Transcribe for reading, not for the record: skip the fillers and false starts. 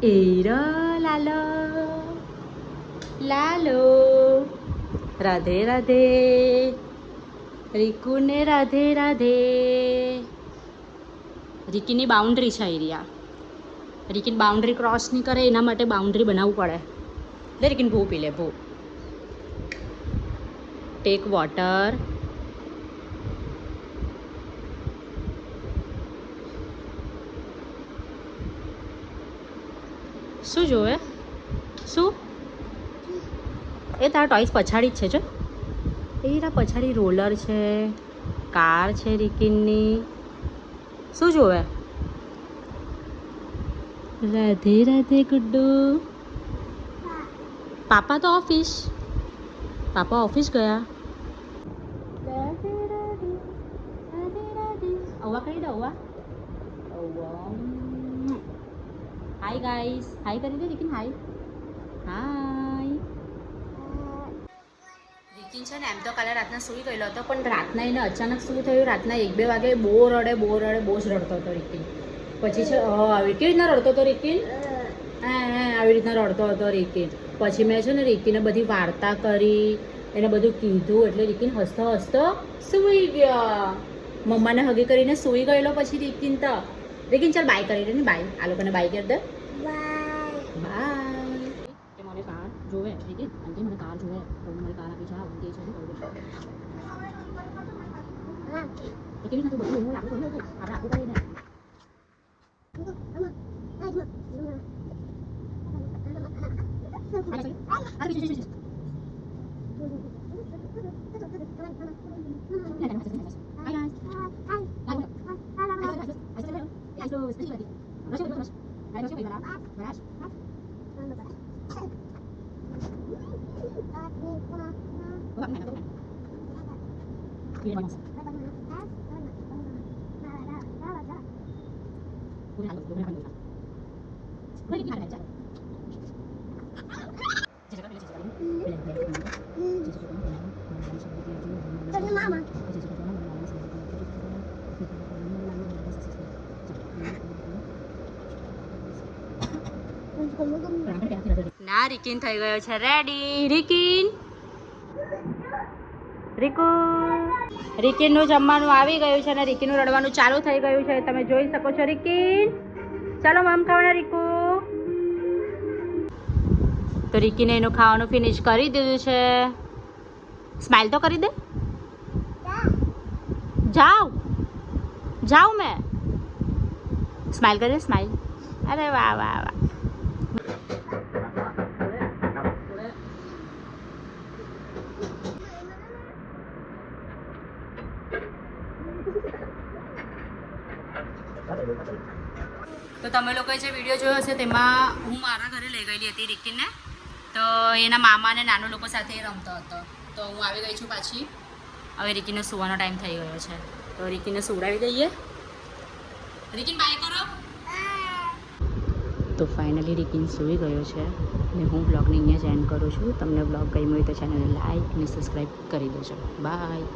Lalo Lalo Radhe Radhe રીકુને Radhe Radhe. રીકીની boundary છે area. રીકીની boundary cross નહીં કરે એના માટે બાઉન્ડ્રી બનાવવું પડે. લે રીકીને ભૂ પી લે ભૂ. Take water. શું જોવે શું એ તારા ટોયસ પછાડી જ છે જો એના પછાડી રોલર છે કાર છે રીકીનની. શું જોવે રાધે રાધે ગુડ્ડુ. પાપા તો ઓફિસ ગયા. અવા કરી દે અવા. હાય ગાઈસ હાય કરી દે રીકીન હાય. હાય રીકીન છે ને એમ તો કાલે રાતના સૂઈ ગયેલો હતો પણ રાતના એને અચાનક શું થયું રાતના 1-2 વાગે બહુ રડે બહુ જ રડતો હતો રીકીન. પછી છે આવી કેવી રીતના રડતો હતો રીકીન આવી રીતના રડતો હતો રીકીન. પછી મેં છે ને રીકીને બધી વાર્તા કરી એને બધું કીધું એટલે રીકીન હસતો સૂઈ ગયો. મમ્માને હગી કરીને સૂઈ ગયેલો પછી રીકીન તો. રીકીન ચાલ બાય કરી દે ને બાય આ લોકોને બાય કરી દે બાય. કે મને કાર જોવે રીકીન આંટી મને કાર જોવે તો મને કાર આપી છે આ ઊંઘી છે ને કહું તો કેવી રીતે બધું હું આપણે કરીને ના રીકીન થઈ ગયો છે રેડી. રીકીનનું જમવાનું આવી ગયું છે અને રીકીનું રડવાનું ચાલુ થઈ ગયું છે તમે જોઈ શકો છો. રીકીન ચાલો મમ ખાવાના રીકુ. તો રીકીને એનું ખાવાનું ફિનિશ કરી દીધું છે. સ્માઈલ તો કરી દે. જાઉં મેં સ્માઈલ કરી દે સ્માઈલ. અરે વાહ વાહ વાહ. તો તમે લોકોએ જે વિડીયો જોયો હશે તેમાં હું મારા ઘરે લઈ ગયેલી હતી રીકીને. તો એના મામા અને નાના લોકો સાથે રમતો હતો તો હું આવી ગઈ છું પાછી. હવે રીકીને સૂવાનો ટાઈમ થઈ ગયો છે તો રીકીને સુવડાવી દઈએ. રીકીન બાય કરો. તો ફાઇનલી રીકીન સૂઈ ગયો છે અને હું બ્લોગને અહીંયા જ એન્ડ કરું છું. તમને બ્લોગ ગમ્યો હોય તો ચેનલને લાઈક અને સબસ્ક્રાઈબ કરી દેજો. બાય.